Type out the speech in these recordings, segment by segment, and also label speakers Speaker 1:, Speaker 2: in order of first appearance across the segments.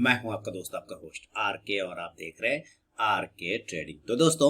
Speaker 1: मैं हूं आपका दोस्त, आपका होस्ट आर के, और आप देख रहे हैं आर के ट्रेडिंग। तो दोस्तों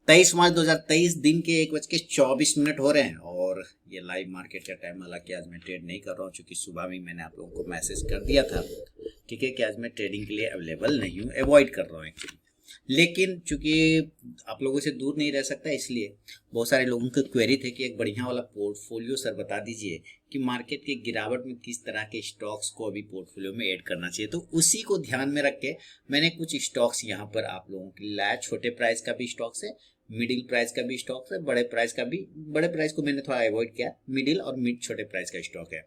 Speaker 1: 23 मार्च 2023 दिन के 1:24 हो रहे हैं और ये लाइव मार्केट का टाइम। हालांकि आज मैं ट्रेड नहीं कर रहा हूँ क्योंकि सुबह में मैंने आप लोगों को मैसेज कर दिया था, ठीक है, कि आज मैं ट्रेडिंग के लिए अवेलेबल नहीं हूँ, अवॉइड कर रहा हूँ एक्चुअली। लेकिन चूंकि आप लोगों से दूर नहीं रह सकता, इसलिए बहुत सारे लोगों की क्वेरी थे कि एक बढ़िया वाला पोर्टफोलियो सर बता दीजिए कि मार्केट की गिरावट में किस तरह के स्टॉक्स को अभी पोर्टफोलियो में ऐड करना चाहिए। तो उसी को ध्यान में रख के मैंने कुछ स्टॉक्स यहाँ पर आप लोगों के लिए लाया। छोटे प्राइस का भी स्टॉक्स है, मिडिल प्राइस का भी स्टॉक्स है, बड़े प्राइस का भी। बड़े प्राइस को मैंने थोड़ा अवॉइड किया, मिडिल और मिड छोटे प्राइस का स्टॉक है।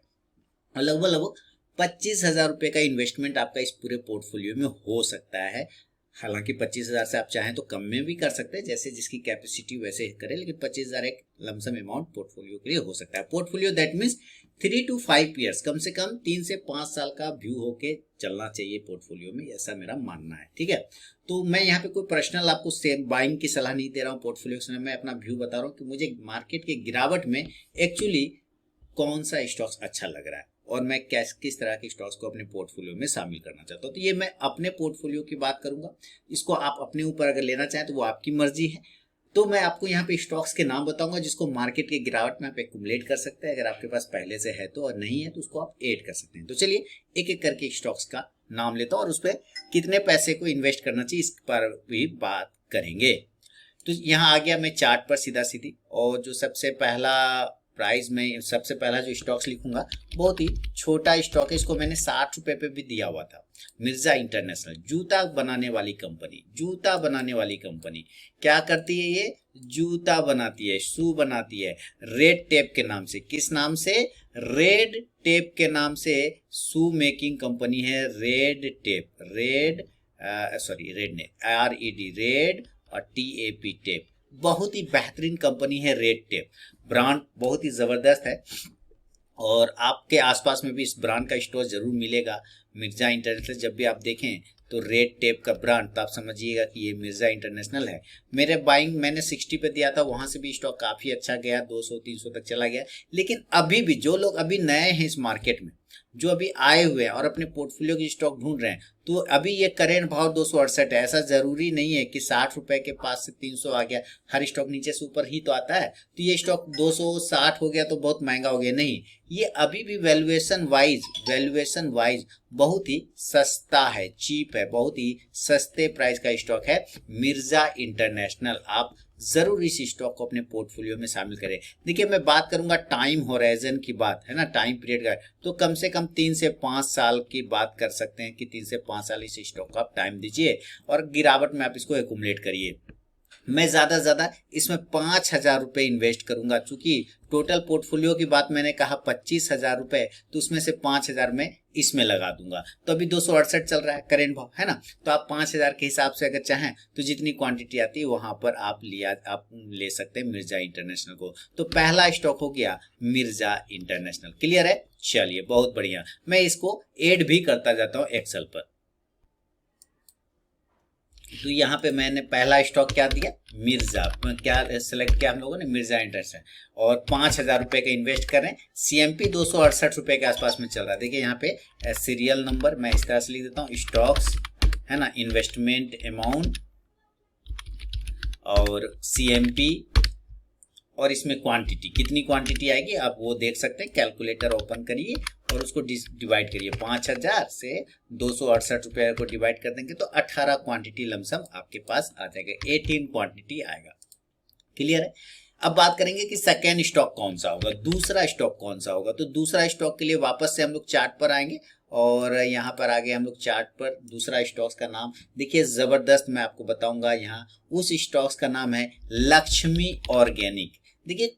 Speaker 1: और लगभग 25,000 रुपये का इन्वेस्टमेंट आपका इस पूरे पोर्टफोलियो में हो सकता है। हालांकि 25,000 से आप चाहें तो कम में भी कर सकते हैं, जैसे जिसकी कैपेसिटी वैसे करें, लेकिन 25,000 एक लमसम अमाउंट पोर्टफोलियो के लिए हो सकता है। Portfolio that means 3 to 5 years, कम से कम 3 से 5 साल का व्यू होके चलना चाहिए पोर्टफोलियो में, ऐसा मेरा मानना है, ठीक है। तो मैं यहाँ पे कोई पर्सनल आपको सेल बाइंग की सलाह नहीं दे रहा हूँ पोर्टफोलियो के समय, मैं अपना व्यू बता रहा हूँ कि मुझे मार्केट के गिरावट में एक्चुअली कौन सा स्टॉक्स अच्छा लग रहा है और मैं किस तरह के स्टॉक्स को अपने पोर्टफोलियो में शामिल करना चाहता हूँ। तो ये मैं अपने पोर्टफोलियो की बात करूंगा, इसको आप अपने ऊपर अगर लेना चाहें तो वो आपकी मर्जी है। तो मैं आपको यहाँ पे स्टॉक्स के नाम बताऊंगा जिसको मार्केट के गिरावट में आप एक्युमुलेट कर सकते हैं, अगर आपके पास पहले से है तो, और नहीं है तो उसको आप ऐड कर सकते हैं। तो चलिए एक एक करके स्टॉक्स का नाम लेता हूँ और उस पर कितने पैसे को इन्वेस्ट करना चाहिए इस पर भी बात करेंगे। तो यहाँ आ गया मैं चार्ट पर सीधा सीधी, और जो सबसे पहला प्राइस में सबसे पहला जो स्टॉक्स लिखूंगा बहुत ही छोटा स्टॉक है, इसको मैंने 60 रुपए पे भी दिया हुआ था। मिर्जा इंटरनेशनल, जूता बनाने वाली कंपनी। जूता बनाने वाली कंपनी क्या करती है? ये जूता बनाती है, शू बनाती है, रेड टेप के नाम से। किस नाम से? रेड टेप के नाम से शू मेकिंग कंपनी है रेड टेप। रेड रेड ने RED, रेड, और TAP टेप। बहुत ही बेहतरीन कंपनी है रेड टेप, ब्रांड बहुत ही जबरदस्त है और आपके आसपास में भी इस ब्रांड का स्टोर जरूर मिलेगा। मिर्जा इंटरनेशनल जब भी आप देखें तो रेड टेप का ब्रांड, तो आप समझिएगा कि ये मिर्जा इंटरनेशनल है। मेरे बाइंग मैंने 60 पे दिया था, वहां से भी स्टॉक काफी अच्छा गया, 200-300 तक चला गया। लेकिन अभी भी जो लोग अभी नए हैं इस मार्केट में, जो अभी आए हुए हैं और अपने पोर्टफोलियो की स्टॉक ढूंढ रहे हैं, तो अभी ये करेंट भाव 268 है। ऐसा जरूरी नहीं है कि 60 रुपए के पास से 300 आ गया, हर स्टॉक नीचे से ऊपर ही तो आता है। तो ये स्टॉक 260 हो गया तो बहुत महंगा हो गया, नहीं, ये अभी भी वैल्यूएशन वाइज बहुत ही सस्ता है, चीप है, बहुत ही सस्ते प्राइस का स्टॉक है मिर्जा इंटरनेशनल। आप जरूर इस स्टॉक को अपने पोर्टफोलियो में शामिल करें। देखिए मैं बात करूंगा टाइम होराइजन की बात है ना, टाइम पीरियड का, तो कम से कम 3 से 5 साल की बात कर सकते हैं कि 3 से 5 साल इस स्टॉक को आप टाइम दीजिए और गिरावट में आप इसको एक्युमुलेट करिए। मैं ज्यादा से ज्यादा इसमें 5,000 रुपए इन्वेस्ट करूंगा, चूंकि टोटल पोर्टफोलियो की बात मैंने कहा 25,000 रुपए, तो उसमें से 5,000 में इसमें लगा दूंगा। तो अभी 268 चल रहा है करेंट भाव, है ना, तो आप 5,000 के हिसाब से अगर चाहें तो जितनी क्वांटिटी आती है वहां पर आप ले सकते हैं मिर्जा इंटरनेशनल को। तो पहला स्टॉक हो गया मिर्जा इंटरनेशनल। क्लियर है? चलिए बहुत बढ़िया, मैं इसको ऐड भी करता जाता हूँ एक्सेल पर। तो यहाँ पे मैंने पहला स्टॉक क्या दिया? मिर्जा, क्या सेलेक्ट किया हम लोगों ने? मिर्जा इंटरनेशनल, और 5,000 रुपए का इन्वेस्ट कर रहे हैं। CMP 268 रुपए के आसपास में चल रहा है। देखिए यहाँ पे सीरियल नंबर मैं इस तरह से लिख देता हूँ, स्टॉक्स है ना, इन्वेस्टमेंट अमाउंट और CMP, और इसमें क्वांटिटी, कितनी क्वांटिटी आएगी आप वो देख सकते हैं। कैलकुलेटर ओपन करिए और उसको डिवाइड करिए, 5,000 से 268 रुपए को डिवाइड कर देंगे तो 18 क्वांटिटी लमसम आपके पास आ जाएगा, 18 क्वांटिटी आएगा। क्लियर है? अब बात करेंगे कि सेकेंड स्टॉक कौन सा होगा, दूसरा स्टॉक कौन सा होगा। तो दूसरा स्टॉक के लिए वापस से हम लोग चार्ट पर आएंगे और यहाँ पर आ गए हम लोग चार्ट पर। दूसरा स्टॉक्स का नाम देखिए जबरदस्त, मैं आपको बताऊंगा। यहाँ उस स्टॉक्स का नाम है लक्ष्मी ऑर्गेनिक। देखिए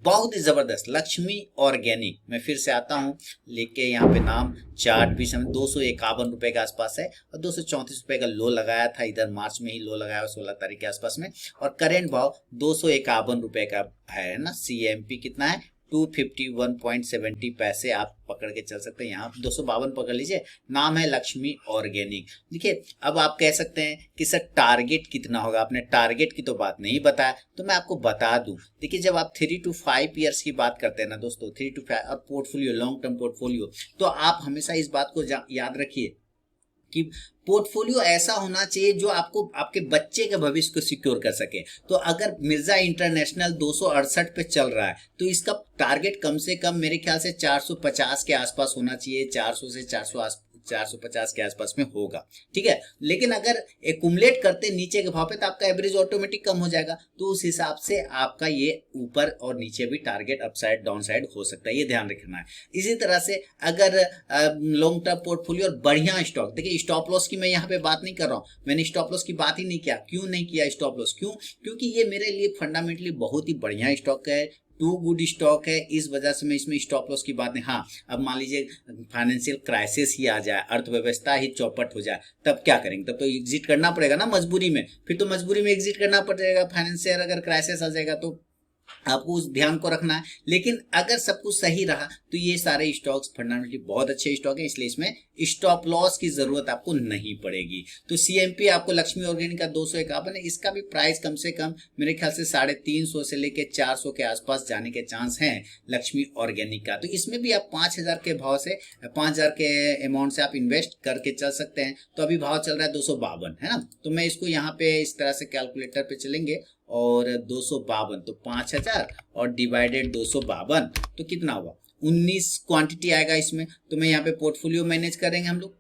Speaker 1: बहुत ही जबरदस्त, लक्ष्मी ऑर्गेनिक। मैं फिर से आता हूँ लेके यहाँ पे नाम, चार्ट भी समय 251 रुपए के आसपास है और 234 रुपए का लो लगाया था, इधर मार्च में ही लो लगाया 16 तारीख के आसपास में, और करेंट भाव 251 रुपए का है ना। CMP कितना है? 251.70 पैसे आप पकड़ के चल सकते हैं, यहाँ 252 पकड़ लीजिए। नाम है लक्ष्मी ऑर्गेनिक। देखिए अब आप कह सकते हैं कि सर टारगेट कितना होगा, आपने टारगेट की तो बात नहीं बताया, तो मैं आपको बता दूं। देखिए जब आप 3 to 5 ईयर्स की बात करते हैं ना दोस्तों, 3 to 5 और पोर्टफोलियो, लॉन्ग टर्म पोर्टफोलियो, तो आप हमेशा इस बात को याद रखिए कि पोर्टफोलियो ऐसा होना चाहिए जो आपको आपके बच्चे के भविष्य को सिक्योर कर सके। तो अगर मिर्जा इंटरनेशनल 268 पे चल रहा है तो इसका टारगेट कम से कम मेरे ख्याल से 450 के आसपास होना चाहिए, 400 से 450 के आसपास में होगा, ठीक है। लेकिन अगर एक्युमुलेट करते नीचे के भाव पे तो आपका एवरेज ऑटोमेटिक कम हो जाएगा, तो उस हिसाब से आपका ये ऊपर और नीचे भी टारगेट अपसाइड डाउन साइड हो सकता है, ये ध्यान रखना है। इसी तरह से अगर लॉन्ग टर्म पोर्टफोलियो और बढ़िया स्टॉक, देखिए स्टॉप लॉस की मैं यहाँ पे बात नहीं कर रहा हूँ, मैंने स्टॉप लॉस की बात ही नहीं किया। क्यों नहीं किया स्टॉप लॉस? क्योंकि ये मेरे लिए फंडामेंटली बहुत ही बढ़िया स्टॉक है, टू गुड स्टॉक है, इस वजह से मैं इसमें स्टॉप लॉस की बात नहीं। हाँ, अब मान लीजिए फाइनेंशियल क्राइसिस ही आ जाए, अर्थव्यवस्था ही चौपट हो जाए, तब क्या करेंगे? तब तो एग्जिट करना पड़ेगा ना मजबूरी में, फिर तो मजबूरी में एग्जिट करना पड़ेगा। फाइनेंशियल अगर क्राइसिस आ जाएगा तो आपको उस ध्यान को रखना है। लेकिन अगर सब कुछ सही रहा तो ये सारे स्टॉक्स फंडामेंटली बहुत अच्छे स्टॉक हैं, इसलिए इसमें स्टॉप लॉस की जरूरत आपको नहीं पड़ेगी। तो सीएमपी आपको लक्ष्मी ऑर्गेनिक का 251 है, इसका भी प्राइस कम से कम मेरे ख्याल से 350 से लेके 400 के आसपास जाने के चांस हैं लक्ष्मी ऑर्गेनिक का। तो इसमें भी आप 5000 के भाव से 5000 के अमाउंट से आप इन्वेस्ट करके चल सकते हैं। तो अभी भाव चल रहा है 252, है ना। तो मैं इसको यहाँ पे इस तरह से कैलकुलेटर पे चलेंगे और 252 तो 5000 और डिवाइडेड 252 तो कितना हुआ? 19 क्वांटिटी आएगा इसमें। तो मैं यहाँ पे पोर्टफोलियो मैनेज करेंगे हम लोग।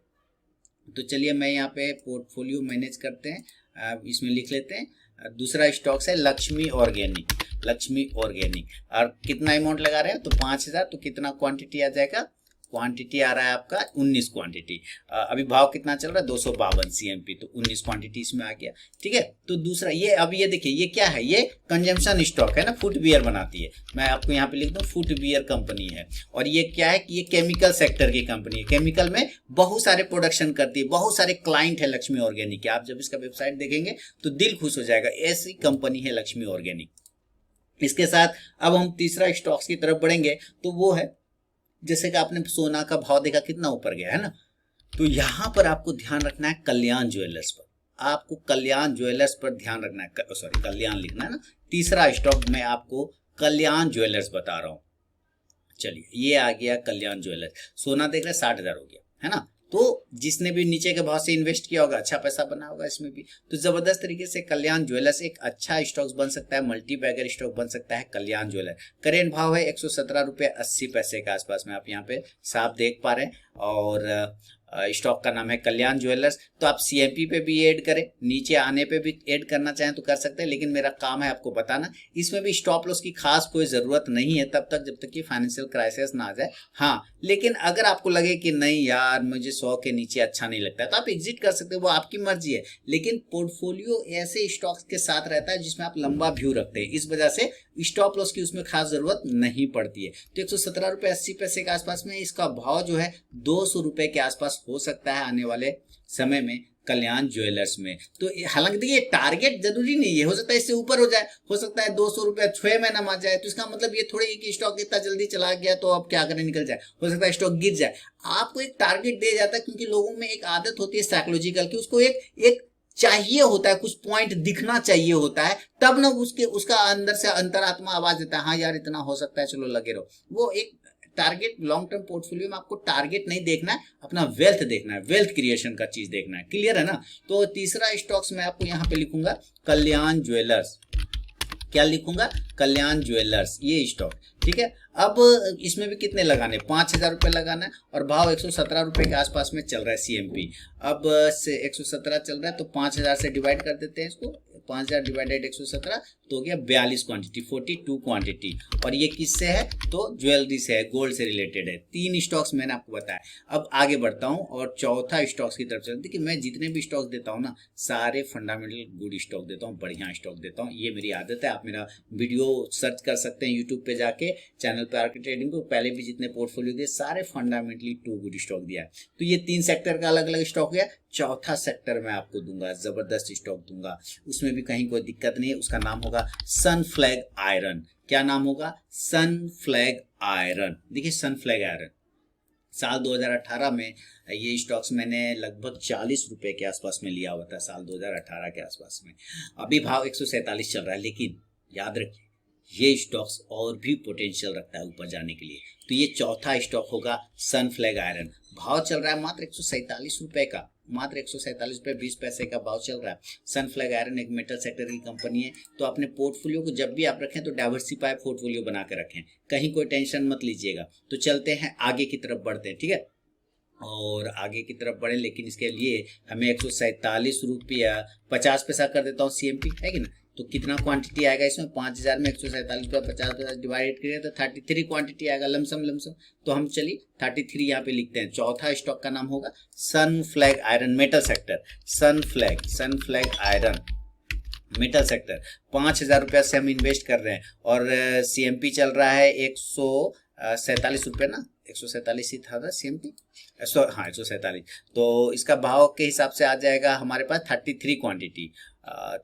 Speaker 1: तो चलिए मैं यहाँ पे पोर्टफोलियो मैनेज करते हैं, इसमें लिख लेते हैं। दूसरा स्टॉक्स है लक्ष्मी ऑर्गेनिक। लक्ष्मी ऑर्गेनिक और कितना अमाउंट लगा रहे हैं? तो 5000, तो कितना क्वांटिटी आ जाएगा? क्वांटिटी आ रहा है आपका 19 क्वांटिटी। अभी भाव कितना चल रहा है? 252 सीएमपी, तो 19 क्वांटिटी इसमें आ गया, ठीक है। तो दूसरा ये, अब ये देखिए ये क्या है? ये कंजम्पशन स्टॉक है ना, फुटवियर बनाती है। मैं आपको यहाँ पे लिख दूं फुटवियर कंपनी है। और ये क्या है कि ये केमिकल सेक्टर की कंपनी है, केमिकल में बहुत सारे प्रोडक्शन करती है, बहुत सारे क्लाइंट है लक्ष्मी ऑर्गेनिक के। आप जब इसका वेबसाइट देखेंगे तो दिल खुश हो जाएगा, ऐसी कंपनी है लक्ष्मी ऑर्गेनिक। इसके साथ अब हम तीसरा स्टॉक्स की तरफ बढ़ेंगे, तो वो है जैसे कि आपने सोना का भाव देखा कितना ऊपर गया है ना, तो यहां पर आपको ध्यान रखना है कल्याण ज्वेलर्स पर। आपको कल्याण ज्वेलर्स पर ध्यान रखना है, सॉरी कल्याण लिखना है ना। तीसरा स्टॉक मैं आपको कल्याण ज्वेलर्स बता रहा हूं। चलिए ये आ गया कल्याण ज्वेलर्स। सोना देख रहे 60,000 हो गया है ना। तो जिसने भी नीचे के भाव से इन्वेस्ट किया होगा अच्छा पैसा बना होगा इसमें भी। तो जबरदस्त तरीके से कल्याण ज्वेलर्स एक अच्छा स्टॉक बन सकता है, मल्टी बैगर स्टॉक बन सकता है कल्याण ज्वेलर। करेंट भाव है 117 रुपये 80 पैसे के आसपास में, आप यहाँ पे साफ देख पा रहे हैं। और स्टॉक का नाम है कल्याण ज्वेलर्स। तो आप सीएमपी पे भी ऐड करें, नीचे आने पे भी ऐड करना चाहें तो कर सकते हैं, लेकिन मेरा काम है आपको बताना। इसमें भी स्टॉप लॉस की खास कोई जरूरत नहीं है तब तक जब तक कि फाइनेंशियल क्राइसिस ना आ जाए। हाँ, लेकिन अगर आपको लगे कि नहीं यार मुझे 100 के नीचे अच्छा नहीं लगता है तो आप एग्जिट कर सकते हो, वो आपकी मर्जी है। लेकिन पोर्टफोलियो ऐसे स्टॉक्स के साथ रहता है जिसमें आप लंबा व्यू रखते हैं, इस वजह से स्टॉप लॉस की उसमें खास जरूरत नहीं पड़ती है। तो 117 रुपये 80 पैसे के आसपास में इसका भाव जो है 200 रुपए के आसपास हो सकता है आने वाले समय में कल्याण ज्वेलर्स में। तो हालांकि देखिए टारगेट जरूरी नहीं है, हो सकता है इससे ऊपर हो जाए, हो सकता है 200 रुपया 6 महीना में आ जाए। तो इसका मतलब ये थोड़ी कि स्टॉक इतना जल्दी चला गया तो अब क्या करें निकल जाए, हो सकता है स्टॉक गिर जाए। आपको एक टारगेट दिया जाता है क्योंकि लोगों में एक आदत होती है साइकोलॉजिकल कि उसको एक चाहिए होता है, कुछ पॉइंट दिखना चाहिए होता है, तब ना उसका अंदर से अंतरात्मा आवाज देता है हाँ यार इतना हो सकता है चलो लगे रहो। वो एक टारगेट लॉन्ग टर्म पोर्टफोलियो में आपको टारगेट नहीं देखना है, अपना वेल्थ देखना है, वेल्थ क्रिएशन का चीज देखना है। क्लियर है ना। तो तीसरा स्टॉक्स मैं आपको यहाँ पे लिखूंगा कल्याण ज्वेलर्स। क्या लिखूंगा? कल्याण ज्वेलर्स, ये स्टॉक, ठीक है। अब इसमें भी कितने लगाने? 5000 रुपये लगाना है और भाव 117 रुपये के आसपास में चल रहा है सीएमपी। अब से 117 चल रहा है तो 5000 से डिवाइड कर देते हैं इसको। 5000 डिवाइडेड 117 तो हो गया 42 क्वांटिटी, 42 क्वांटिटी। और ये किससे है? तो ज्वेलरी से है, गोल्ड से रिलेटेड है। 3 स्टॉक्स मैंने आपको बताया। अब आगे बढ़ता हूँ और चौथा स्टॉक्स की तरफ चलते। देखिए मैं जितने भी स्टॉक्स देता हूँ ना सारे फंडामेंटल गुड स्टॉक देता हूँ, बढ़िया स्टॉक देता हूँ, ये मेरी आदत है। आप मेरा वीडियो सर्च कर सकते हैं यूट्यूब पे जाके, चैनल पे आरके ट्रेडिंग को पहले भी जितने पोर्टफोलियो दिए सारे फंडामेंटली टू गुड स्टॉक दिया है। तो ये 3 सेक्टर का अलग अलग स्टॉक है। चौथा सेक्टर मैं आपको दूंगा, जबरदस्त स्टॉक दूंगा, उसमें भी कहीं कोई दिक्कत नहीं है। उसका नाम होगा सनफ्लैग आयरन। क्या नाम होगा? सनफ्लैग आयरन। देखिए सनफ्लैग आयरन साल 2018 में ये स्टॉक्स मैंने लगभग 40 रुपए के आसपास में लिया हुआ था, साल 2018 के आसपास में। अभी भाव 147 चल रहा है, लेकिन याद रखिए ये स्टॉक्स और भी पोटेंशियल रखता है ऊपर जाने के लिए। तो ये चौथा स्टॉक होगा सनफ्लैग आयरन। भाव चल रहा है मात्र 147 रुपए का, मात्र 147 रुपये 20 पैसे का भाव चल रहा है। सन फ्लैग आयरन एक मेटल सेक्टर की कंपनी है। तो अपने पोर्टफोलियो को जब भी आप रखें तो डाइवर्सिफाई पोर्टफोलियो बना के रखें, कहीं कोई टेंशन मत लीजिएगा। तो चलते हैं आगे की तरफ बढ़ते हैं, ठीक है, और आगे की तरफ बढ़े, लेकिन इसके लिए हमें 147 रुपया 50 पैसा कर देता हूँ CMP, है कि ना। तो कितना क्वांटिटी आएगा इसमें, 5000 में 147 रुपया 50 पैसा डिवाइड करें तो 33 क्वांटिटी आएगा, लमसम। तो हम चलिए 33 यहाँ पे लिखते हैं। चौथा स्टॉक का नाम होगा सन फ्लैग आयरन मेटल सेक्टर, सन फ्लैग आयरन मेटल सेक्टर। 5000 रुपया से हम इन्वेस्ट कर रहे हैं और CMP चल रहा है 147 रुपये ना, 147 ही था ना CMP, हाँ 147। तो इसका भाव के हिसाब से आ जाएगा हमारे पास 33 क्वांटिटी,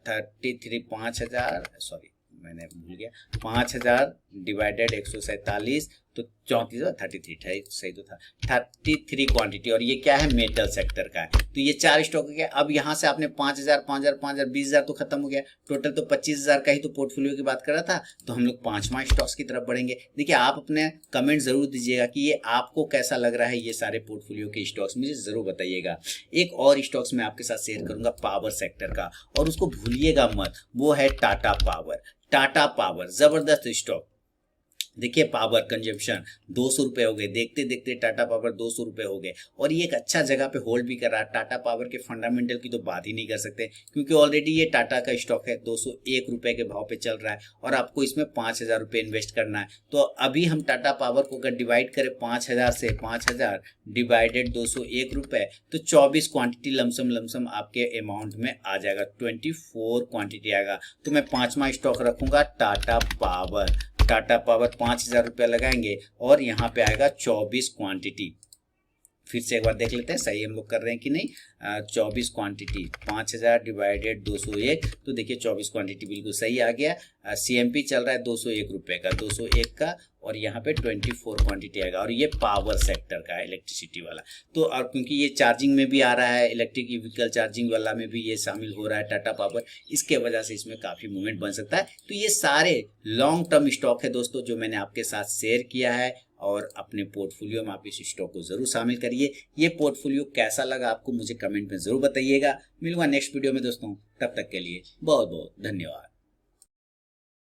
Speaker 1: 33 5000, सॉरी मैंने भूल गया, 5000 डिवाइडेड 147 तो 33 सही तो था, 33 क्वांटिटी। और ये क्या है, मेटल सेक्टर का है। तो ये 4 स्टॉक हो गया। अब यहाँ से आपने 5000 5000 5000 20,000 तो खत्म हो गया, टोटल तो 25,000 का ही तो पोर्टफोलियो की बात कर रहा था। तो हम लोग 5वां स्टॉक्स की तरफ बढ़ेंगे। देखिए आप अपने कमेंट जरूर दीजिएगा कि ये आपको कैसा लग रहा है, ये सारे पोर्टफोलियो के स्टॉक्स मुझे जरूर बताइएगा। एक और स्टॉक्स मैं आपके साथ शेयर करूंगा पावर सेक्टर का, और उसको भूलिएगा मत, वो है टाटा पावर। टाटा पावर जबरदस्त स्टॉक। देखिए पावर कंजम्पशन 200 रुपये हो गए, देखते देखते टाटा पावर 200 रुपये हो गए, और ये एक अच्छा जगह पे होल्ड भी कर रहा है। टाटा पावर के फंडामेंटल की तो बात ही नहीं कर सकते, क्योंकि ऑलरेडी ये टाटा का स्टॉक है, 201 रुपये के भाव पे चल रहा है, और आपको इसमें 5000 रुपये इन्वेस्ट करना है। तो अभी हम टाटा पावर को अगर डिवाइड करें 5000 से, 5000 डिवाइडेड 201 रुपये, तो 24 क्वांटिटी लमसम आपके अमाउंट में आ जाएगा, 24 क्वांटिटी आएगा। तो मैं 5वां स्टॉक रखूंगा टाटा पावर। टाटा पावर 5000 रुपया लगाएंगे और यहाँ पे आएगा 24 क्वांटिटी। फिर से एक बार देख लेते हैं सही हम लोग कर रहे हैं कि नहीं। 24 क्वांटिटी, 5000 डिवाइडेड 201, तो देखिए 24 क्वांटिटी बिल्कुल सही आ गया। CMP चल रहा है 201 रुपये का, 201 का, और यहाँ पे 24 क्वांटिटी आएगा, और ये पावर सेक्टर का है, इलेक्ट्रिसिटी वाला। तो और क्योंकि ये चार्जिंग में भी आ रहा है, इलेक्ट्रिक व्हीकल चार्जिंग वाला में भी ये शामिल हो रहा है टाटा पावर, इसके वजह से इसमें काफ़ी मूवमेंट बन सकता है। तो ये सारे लॉन्ग टर्म स्टॉक है दोस्तों जो मैंने आपके साथ शेयर किया है, और अपने पोर्टफोलियो में आप इस स्टॉक को जरूर शामिल करिए। ये पोर्टफोलियो कैसा लगा आपको मुझे कमेंट में जरूर बताइएगा। मिलूंगा नेक्स्ट वीडियो में दोस्तों, तब तक के लिए बहुत बहुत धन्यवाद।